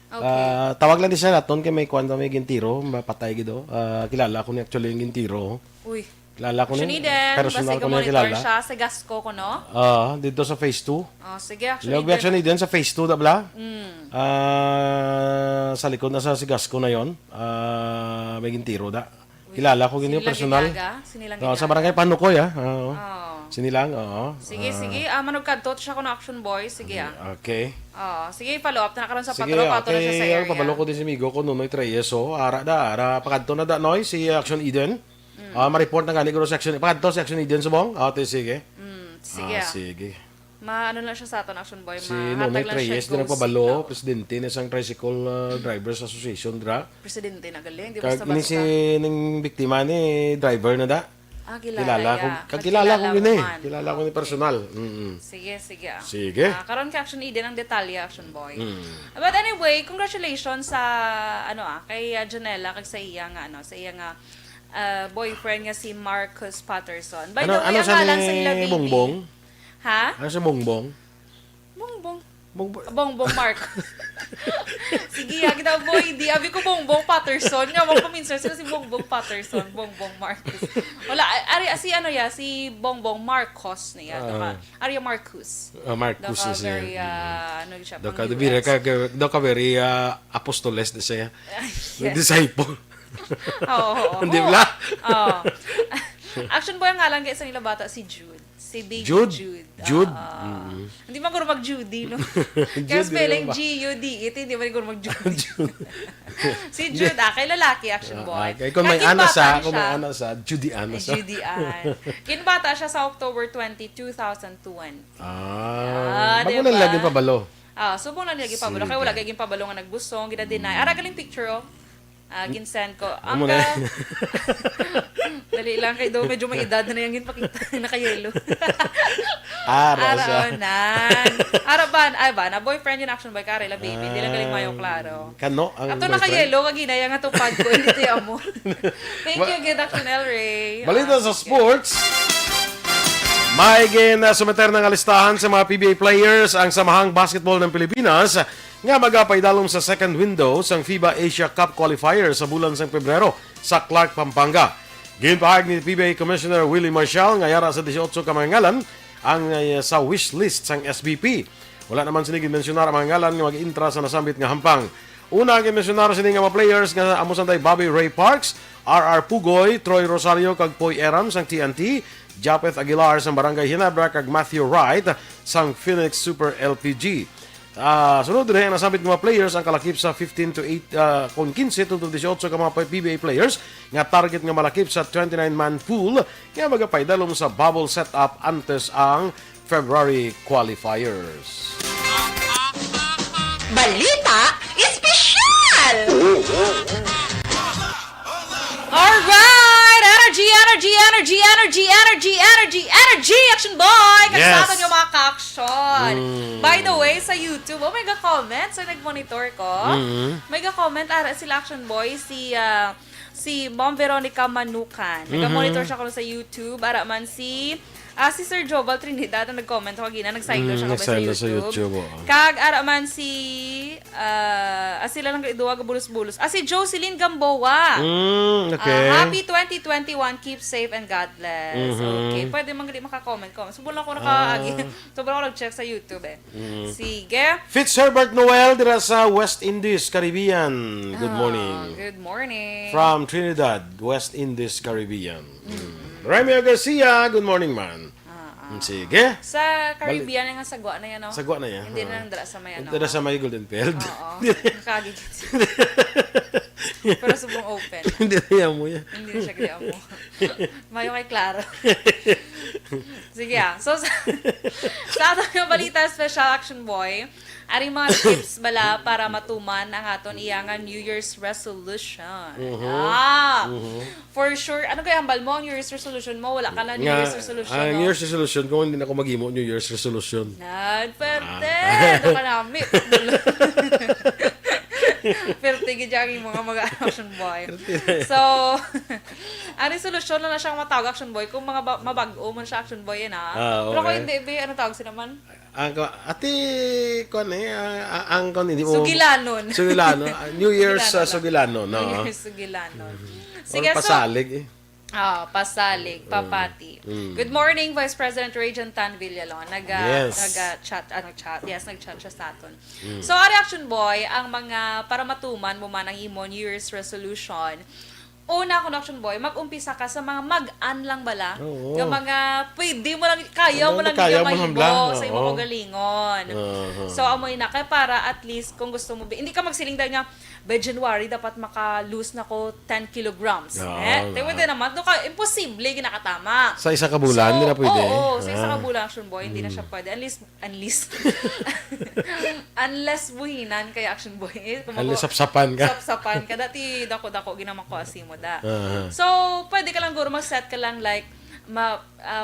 Okay. Tawag lang di siya naton kay may kwento may gintiro mapatay gido. Kilala ko ni actually yung gintiro. Uy. Kilala ko Action ni. Eden, Personal basta ko na monitor kilala. siya sa Gasco ko no. Dito sa phase 2. Sige, Liogbi action Eden sa phase 2 da bla. Sa likod na sa Sigasco na yon. May gintiro da. Kilala ko gini personal. Sinilang Sa barangay Panukoy Sinilang, Sige. Manugkadto siya ko na action boy. Sige Okay. Sige, follow up na karon sa Sige, patrol pato na siya sa area. pabalo ko din si Migo ko Nunoy Treyes. Ara pakadto na da noy si Action Eden. Ma-report na gani ko sa Action. Pakadto si Action Eden subong. Sige. Sige. Sige. Ano lang siya sa aton action boy. Si Nunoy Treyes din nagpabalo, presidente ng isang Tricycle Drivers Association dra. Presidente na galing, di Kag basta ini si ning biktima ni driver na da. Kilala ko. Kakilala Kilala ko gini. Kilala ko ni personal. Sige. Sige. Karon ka action Eden ang detalye action boy. But anyway, congratulations sa kay Janela kag sa iya nga boyfriend nga si Marcus Patterson. By the way, ang ngalan sa ila baby. Bongbong? Ha? Ano sa Bongbong? Bongbong Marcos. Sige, kita boy, di abi ko Bongbong Patterson. Nga mo paminsan sila si Bongbong Patterson, Bongbong Marcos. Wala, si Bongbong Marcos niya. Arya Marcus. Marcus na siya. Very, siya, Daw ka very apostoles na siya. Yes. Disciple. Oo. Hindi ba? Oo. Action boy ang ngalan kaya sa nila bata si Jude. Si Baby Jude. Jude? Hindi man guro mag-Judy, no? Kaya spelling G-U-D-E, hindi man guro mag-Judy. Si Jude, kay lalaki, action boy. Kung may ana sa, Judy Ana sa. Judy Ann. Kinbata siya sa October 20, 2020. Bago lang lagi pabalo. Subong lang lagi pabalo. Kaya wala gaging pabalo nga nagbusong, gina-deny. Galing picture, ginsend ko. Ang dali lang kay do medyo may edad na yung ginpakita nakayelo. Araw na boyfriend yung action boy kare la baby. Hindi lang galing mayo klaro. Kano ang ato nakayelo kag ginaya nga tupad ko hindi tiya mo. Thank you gid Action El Ray. Balita sa sports. May sumeter ng alistahan sa mga PBA players ang Samahang Basketball ng Pilipinas nga magapaydalom sa second window sa FIBA Asia Cup qualifier sa bulan sa Pebrero sa Clark, Pampanga. Ginpahag ni PBA Commissioner Willie Marshall nga yara sa 18 ka mga ngalan ang sa wish list sang SBP. Wala naman sila mencionar ang mga ngalan nga mag-intra sa nasambit nga hampang. Una ang mencionar sila nga mga players nga amusan tay Bobby Ray Parks, R.R. Pugoy, Troy Rosario kag Poy Eram sang TNT, Japeth Aguilar sang Barangay Hinabra kag Matthew Wright sang Phoenix Super LPG. Sunod rin ang nasabit ng mga players ang kalakip sa 15 to 8 kung 15 to 18 ka mga PBA players nga target nga malakip sa 29-man pool nga magapay dalom sa bubble setup antes ang February qualifiers. Balita Espesyal! Alright! Energy! Action boy! Kasi Yes. sa atin yung mga ka-action. By the way, sa YouTube, may ga-comment. So, nag-monitor ko. May ga-comment, sila action boy, si Mom Veronica Manukan. Nag-monitor siya ko sa YouTube. Man si Sir Jobal Trinidad ang nag-comment ako gina, nag-silo siya ka ba sa nag-silo YouTube. sa YouTube, Kag man si sila lang iduwa bulos-bulos. Si Jocelyn Gamboa. Okay. Happy 2021, keep safe and God bless. Okay, pwede man gali maka-comment ko. Sobrang ako sobrang ako nag-check sa YouTube Sige. Fitzherbert Noel dira sa West Indies, Caribbean. Good morning. Good morning. From Trinidad, West Indies, Caribbean. Remy Garcia, good morning man. Sige. Sa Caribbean nga sagwa na yan, no? Sagwa na yan. Hindi na nang dala sa may ano. Dala sa may Golden Field. Oo. Nakagigit. Pero subong open. Hindi na yan mo yan. Hindi na siya kaya mo. Mayo kay Clara. Sige So, sa atong balita, Special Action Boy, ari mga tips bala para matuman ang aton iyangan New Year's resolution. For sure. Ano kaya hambal mo ang New Year's resolution mo? Wala ka na New Year's resolution, Ang no? New Year's resolution, kung hindi na ako mag-imo New Year's resolution. Perte! Ito ka namin. Perte, gidyan yung mga mag-action boy. So, ang resolution na siyang matawag action boy kung mga mabago man siya action boy Okay. Pero kung hindi, ano tawag sila man? Ang hindi mo... Sugilanon. New Year's Sugilanon. No? New Year's Sugilanon. Sige, pasalig pasalig, papati. Good morning, Vice President Rajan Tan Villalon. Nag-chat siya sa aton. So, Action Boy, ang mga para matuman mo man ang imo New Year's resolution, una ko Action Boy, mag-umpisa ka sa mga mag-an lang bala. Oo. Yung mga pwede mo lang, kaya mo lang mahimo sa imo galingon. So, amoy na kaya para at least kung gusto mo, hindi ka magsiling dahil nga, by January, dapat maka-lose na ko 10 kilograms. Pwede naman. Imposible, ginakatama. Sa isa ka bulan, hindi na pwede. Oo, sa isa ka bulan, Action Boy, hindi na siya pwede. Unless buhinan kay Action Boy. Unless sapsapan ka. Sapsapan ka. Dati, dako-dako, ginaman ko asimo da. So, pwede ka lang guro mag-set ka lang like,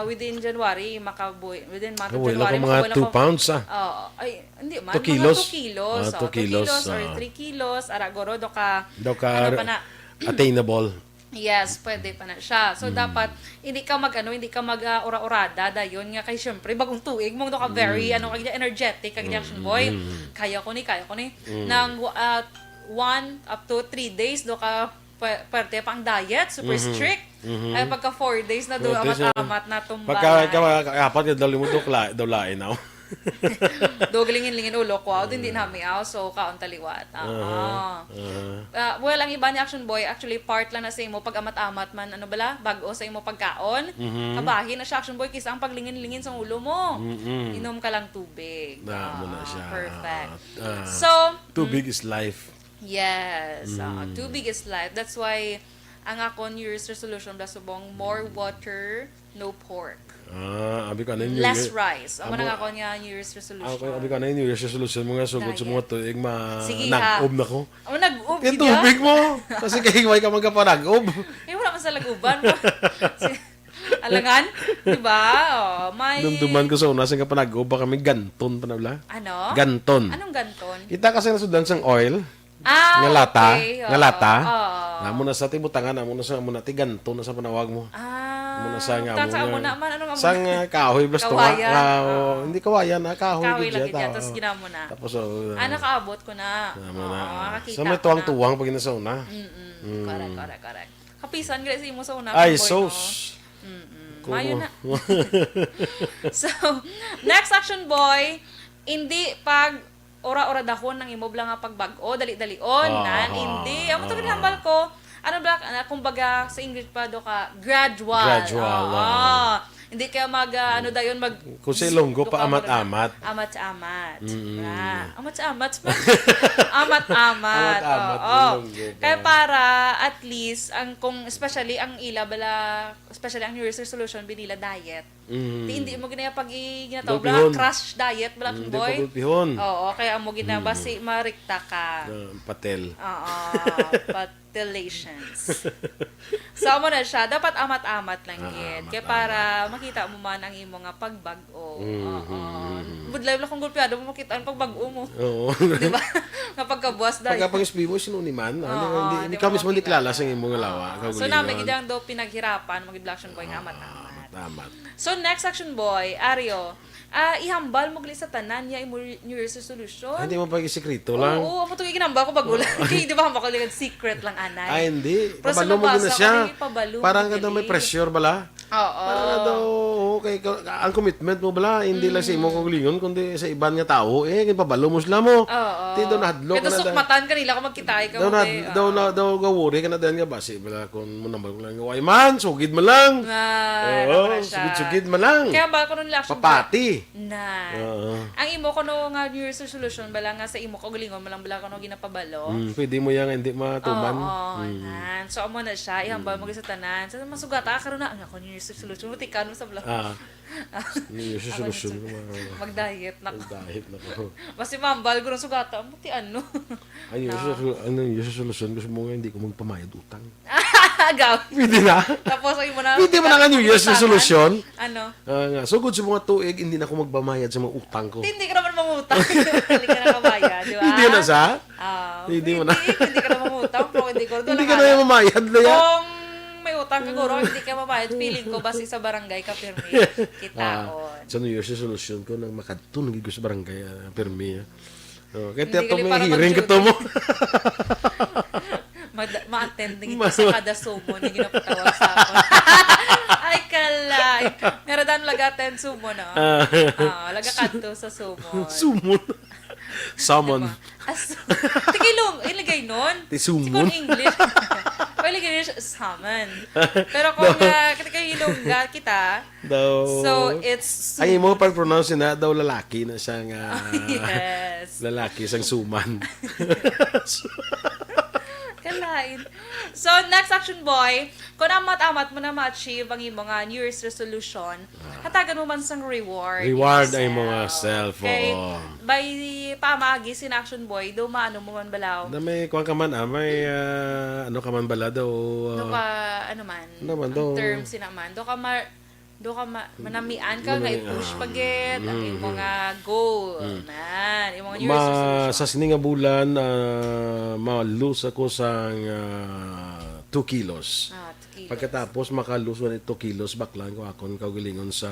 within January, within month of January, mga 2 pounds ay, hindi man. 2 kilos. Mga 2 kilos. 2 kilos. Or 3 kilos. Aragoro, Doka ano pa na? attainable. Yes, pwede pa na siya. So, dapat, hindi ka mag-ura-urada dayon nga kay syempre, bagong tuig mong ka very, energetic, kag Action Boy. Kaya ko ni. Nang 1 up to 3 days, ka parte pang diet, super strict. Ay pagka 4 days na doon, amat-amat na tumbalan. Pagka apat ka dali mo daw lain now. Dogalingin-lingin ulo ko, hindi namin so kaon taliwat. Well, ang iba ni Action Boy, actually part lang na sa imo pag amat-amat man, bago sa imo pagkaon, kabahin na siya Action Boy, kisa ang paglingin-lingin sa ulo mo. Inom ka lang tubig. Muna siya. Perfect. So, tubig is life. Yes. Tubig is life. That's why ang ako New Year's resolution subong more water, no pork. Abi ka na New Less rice. Ang manang ako niya New Year's resolution. Abi ka na New Year's resolution mga sugod sa mga tuig nag-ob na ko. Nag-ob yung tubig mo. Kasi kahingway ka magkapanag-ob. Wala man sa laguban. Alangan? Diba? May... Dumduman ko sa una sa kapanag-ob baka may ganton pa na bala. Ano? Ganton. Anong ganton? Kita kasi nasudan sang oil. Nga lata. Okay. Nga lata. Namo na sa tibutangan, namo na sa muna tiganto na sa panawag mo. Muna sa nga mo. Sang kahoy blasto nga. Hindi kawayan na kahoy. Kahoy lang gid tapos ginamo na. Tapos nakaabot ko na. Sa may tuwang-tuwang pag sa una. Correct. Kapisan gid sa imo sa una. Ay sos. Mayo na. So, next Action Boy, Hindi pag ora-ora dahon ng imo blang nga pagbag-o, dali-dalion, nan, hindi. Amo to ginambal ko. Ano ba, kumbaga sa English pa do ka, gradual. Gradual, Oo. Hindi kaya ano dayon Kung sa Ilonggo, do ka paamat-amat. Amat-amat. Mm. Amat-amat. Amat-amat. Amat-amat, Oo. Ilonggo. Kaya para at least kung especially ang ila bala especially ang New Year's resolution binila diet. Hindi mo ginaya pag ginataw bala Dulpihon. crash diet bala Hindi boy. pa pipihon. Oo, kaya mo ginabasi marikta ka. Patel. Oo, patelations. So, mo na siya. Dapat amat-amat lang yun. Kaya para makita mo man ang imo nga pagbag-o. Oo. Budlay lang kung gulpiado mo makita ang pagbag-o mo. Oo. Di ba? Kapag kabuwas dahil. Pagka pang mo, sinuniman. Oo, Hindi di ka mo mismo makita. diklala sa imong lawa. So, namin gidang do pinaghirapan, mag-black action boy nga amat-amat. Tama. So, next action boy, Ario, ihambal mo gali sa tanan niya imo New Year's resolution. Hindi mo pa isikreto lang. Oo, amo itong ikinamba ko bago lang. Kaya di ba hamba ko lang secret lang anay. Ay, hindi. Pero sa Pabalo mo nabasa na ko, siya. may pabalo Parang mo ka daw may gali. pressure bala. Oo. Parang ka daw, okay, ang commitment mo bala, hindi lang sa imong kagalingon, kundi sa iban nga tao, pabalo mo sila mo. Oo. Di daw nahadlo Kaya ka na dahil. sukmatan kanila kung magkitay ka Daw mo. na daw gawuri ka na dahil nga basi bala kung mo naman lang gaway man, sugid mo lang. Oo, sugid mo lang. Kaya ba ko nung action Papati. na. Oo. Ang imo ko no nga New Year's resolution bala nga sa imo ko galingon malang bala ko no ginapabalo. Pwede mo yan hindi matuman. Oo, nan. So, amo na siya. Ihambal mo sa tanan. Sa masugata, karoon na. Ang ako New Year's resolution. Buti ka no sa vlog. New Year's resolution. Mag-diet na ko. Mag-diet na ko. Basta mambal ko ng sugata. Buti ano. Ay, New Year's resolution. Gusto mo nga hindi ko magpamayad utang. Agaw. Pwede na. Tapos ay mo na. Pwede mo na nga New Year's resolution. Ano? Nga, so good sa mga tuig, hindi na ako magbamayad sa mga utang ko. Hindi ka naman mangutang. Hindi ka na kabayad, di ba? Hindi na sa? Hindi mo na. Hindi ka na mangutang. Pero hindi ko. Hindi ka na yung mamayad na yan. Kung may utang ka guro, hindi ka mabayad. Feeling ko basi sa barangay ka pirmi. Kitaon. Sa New Year's resolution ko, nang makadto, nagiging ko sa barangay, pirmi. Kaya Hindi tiyato gali may para hearing mag-duty. ko mo. Ma-attend ng ito sa kada sumo na ginapatawag sa ako. Ay, kalay. Meron dan laga-attend sumo, no? Laga kanto sa sumo. Sumon. Summon. Tikilong, ilagay nun. Tisumon. Sikon English. Ilagay nyo siya, summon. Pero kung tikilong kita, Daw. so it's Ay mo pag-pronounce na daw lalaki na siya nga. yes. Lalaki siyang suman. Kalain. So, next action boy, kung amat-amat mo na ma-achieve ang iyong mga New Year's resolution, hatagan mo man sang reward. Reward ay yourself. mga self. Okay? Oo. By pamagi sin action boy, do maano mo man balaw. Na may kuwan ka man, may ano ka man bala daw. Do ka, ano man, naman, ang do. term sinaman. Do ka manamian ka nga i-push pagit ang iyong mga goal. Man, yung mga New Year's resolution. Sa sininga bulan, ma-lose ako sa 2 kilos. 2 kilos. Pagkatapos makalose 2 kilos, baklan ko akong kaugalingon sa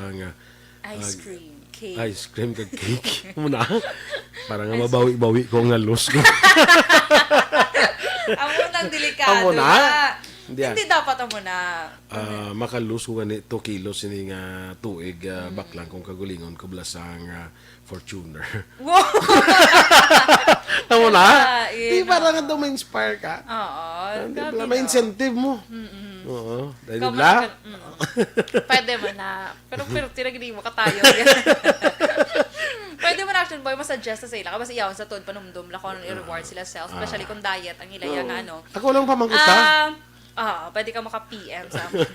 Ice cream, cake. ice cream kag cake. Muna. Para nga mabawi-bawi ko nga lose ko. Ang unang delikado Amo na? Hindi dapat amo na. Makalose ko gani 2 kilos ini nga tuig baklan kong kagulingon ko blasang Fortuner. Wow! Amo na? Di Kalain, parang nga daw ma-inspire ka. Oo. Hindi grabe pala, daw. may incentive mo. Oo. Dahil Ikaw bla. Pwede man na. Pero tinagini mo katayo. Pwede mo na action boy, masuggest sa ila. Kasi iyawan sa tuod panumdum. Lakon i-reward sila self. Especially kung diet ang ilaya nga ano. Ako lang pamangkot ha. Pwede ka maka-PM sa amin.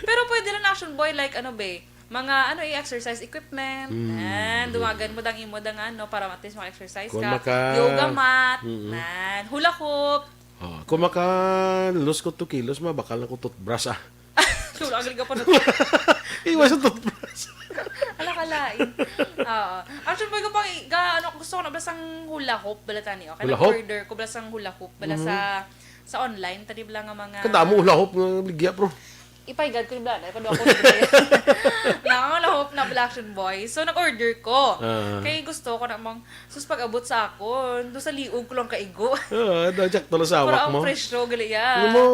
Pero pwede lang action boy, like ano ba, mga exercise equipment. And dumagan mo dang imo dang ano para at least maka-exercise Kung ka. Yoga mat. Man, hula hoop. Kung maka-lose ko 2 kilos, mabakal na ko toothbrush Hula agad ka pa na. Iwas sa toothbrush. Alakalain. Oo. Actually, boy ko pang, gusto ko na balasang hula hoop, bala tani. Okay, Hula hoop? order ko balasang hula hoop, bala sa online, tani bala nga mga... Kadamo ulahop nga ligya bro. Ipaigad ko yung bala, kung ako nakangala hoop na Black Action Boy. So, nag-order ko. Kaya gusto ko namang, pag-abot sa ako, doon sa liog ko lang kaigo. Dajak to sa Para awak mo. ang presyo, gali Ano yan. mo,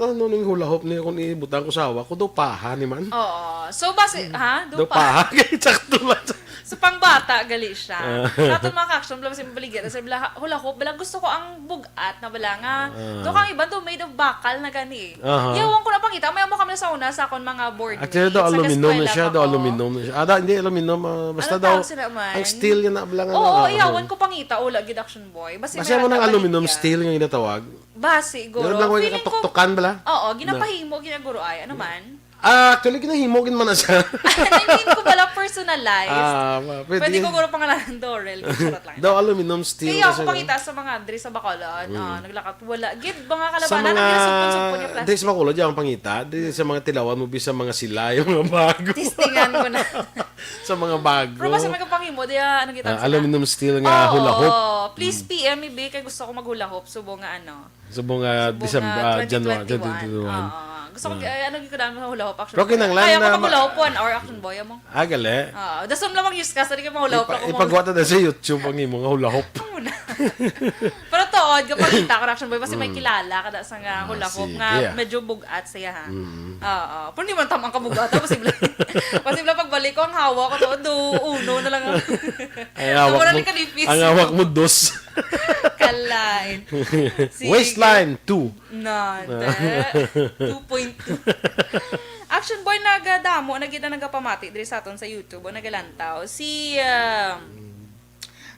ano nung hulahop niya kung ibutang ko sa awak ko, daw paha ni man. Oo. So, base, ha? Daw paha, kaya sakto lang. So, pangbata, gali siya. Katong mga ka-action, bala kasi mabaligyan. Kasi bala, hula ko, bala gusto ko ang bugat na bala nga. Doon kang iba, to made of bakal na gani. Yawan ko na pangita. May mo kami sa una sa akong mga board Actually, daw aluminum na siya. Daw aluminum na siya. Hindi aluminum. Basta daw, ang steel yun na bala nga. Oo, iyawan ko pangita. Ula, gid action boy. Basi mo ng aluminum steel yung inatawag. Basi, guro. Ganun lang ko yung Feeling ko, katuktukan bala. oo, ginapahimo, ginaguro ay. Ano man? Actually, kinahimogin man na siya. Hindi ko pala personalized. Pwede ko yun. guro pangalan Dorel. Charot lang. Daw aluminum steel. Kaya kasi, ako pangita sa mga dre sa Bacolod. Naglakat. Wala. Gid, mga sa kalabanan. mga Ang ginasupon-supon yung plastic. Dres Bacolod, yung pangita. Dres sa mga tilawan mo, sa mga sila, yung mga bago. Testingan ko na. Sa mga bago. Pero kasi may kapangimo, diya, ano kita aluminum steel nga hula hoop. Please PM me, be, kay gusto ko mag-hula hoop. Subo nga ano. Subo nga December, January 2021. Gusto ko, ano ko dami sa hula hoop action. Pero kinanglan kaya na- ko mag-hula hoop 1 hour action boy mo. Gali. Dasam lang mag-use ka, sa di ka mahula hoop ako. Ipagwata na sa YouTube ang imo nga hula hoop. Muna. Pero tood, kapag kita ko action boy, kasi may kilala kada sa nga hula hoop sige, nga yeah. medyo bugat siya ha. Oo. Pero hindi man tamang kabugat. Posible. Posible pagbalik ko, ang hawa ko to, uno na lang. Ang hawak mo dos. Kalain. Waistline 2. Nada. 2.2. Action boy nagadamo, nagita nagapamati diri sa aton sa YouTube o nagalantaw. Si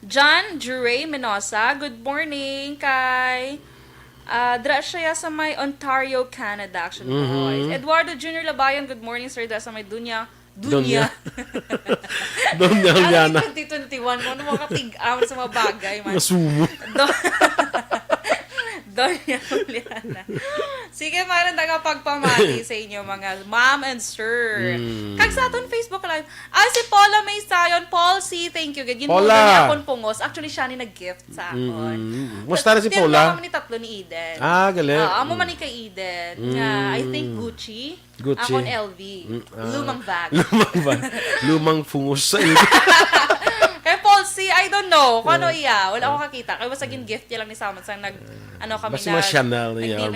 John Juray Menosa, good morning kay dra siya sa may Ontario, Canada, Action Boys. Eduardo Jr. Labayan, good morning sir, dra sa may Dunya. Dunya Ano Uliana. 2021 mo, ano mga katig-am sa mga bagay man. Masumo. Donya Uliana. Sige, mayroon tayo pagpamati sa inyo mga ma'am and sir. Kag sa aton Facebook Live. Si Paula May Sayon. Paul C, thank you. Ginulong niya akong pungos. Actually, siya ni nag-gift sa akon. Musta na si Paula? Tingnan ni tatlo ni Eden. Galing. Amo man ni kay Eden. I think Gucci. Akon LV. Lumang bag. Lumang fungos sa iyo. Kay Paul C, I don't know kung ano iya. Wala akong kakita. Kaya basta gift niya lang ni Saman sang kami Basi mga Chanel na yan.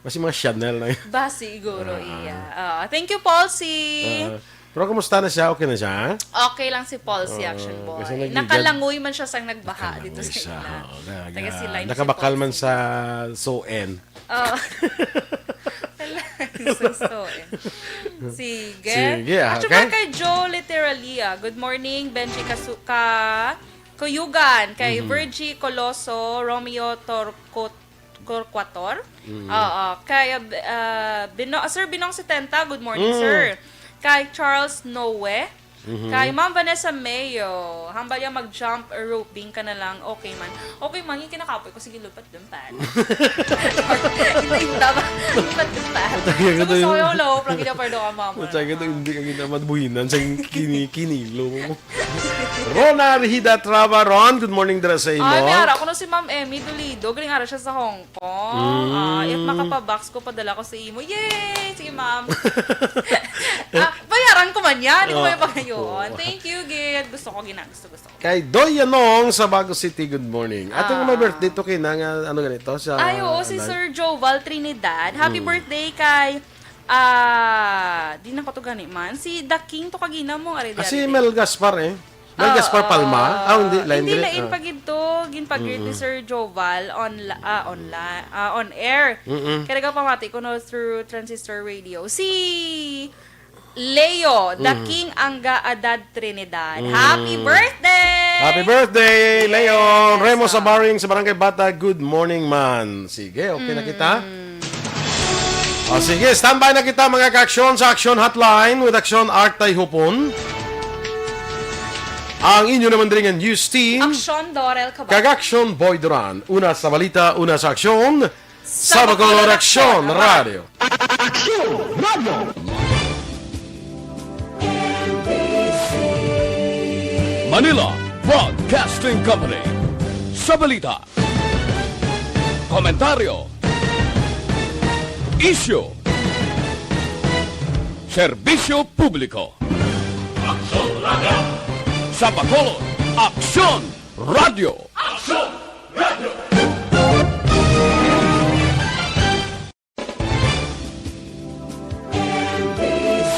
Basi mga Chanel na yan. Basi, siguro iya. Thank you, Paul C. Pero kumusta na siya? Okay na siya? Okay lang si Paul C, Action Boy. Kasi Nakalangoy man siya sang nagbaha dito sa ila. Taga sila yun si Nakabakal Paul man C. sa SON. Sige. At Okay. saka kay Joe Literalia. Good morning, Benji Kuyugan. Kay Virgie Coloso, Romeo Torquator. Kay Sir Binong 70. Good morning, sir. Kay Charles Noe. Kay Ma'am Vanessa Mayo, hambal yan mag-jump roping ka na lang, okay man. Okay man, yung kinakapoy ko, sige, lupat-lumpat. Hindi ba? Lupat-lumpat. So gusto ko yung low, lang ginapardo ka, mama. Matsaga ito, hindi ka ginamad-buhinan sa kinilo mo. Rona Rihida Trava. Ron, good morning dara sa imo. May ara ko na si Ma'am Emmy Dolido, galing ara siya sa Hong Kong. If makapabox ko, padala ko sa imo. Yay! Sige, Ma'am. Bayaran ko man yan, hindi ko may pagayon. Thank you, Gid. Gusto ko. Kay Doy Yanong sa Bago City, good morning. Atong may birthday to kay nang ano ganito sa si Sir Joval Trinidad. Happy birthday kay di na ko to gani man. Si The King to kagina mo ari si Mel Gaspar Mel Gaspar Palma. Hindi lain pagid to ginpagid ni Sir Joval on air. Kaya pamati ko no through Transistor Radio. Si Leo, The King Angga Adad Trinidad. Happy birthday! Happy birthday, Leon! Remo Sabaring sa Barangay Bata, good morning, man. Sige, okay na kita? Sige, standby na kita mga ka-aksyon sa Action Hotline with Action Artay Hupon. Ang inyo naman rin ang news team. Action Dorel Cabal. Kag-Action Boy Duran. Una sa balita, una sa aksyon. Sa Bacolod Action Radio. Action Radio! Manila Broadcasting Company. Sa balita, komentaryo, isyu, serbisyo publiko. Sa Bacolod, Aksyon Radio.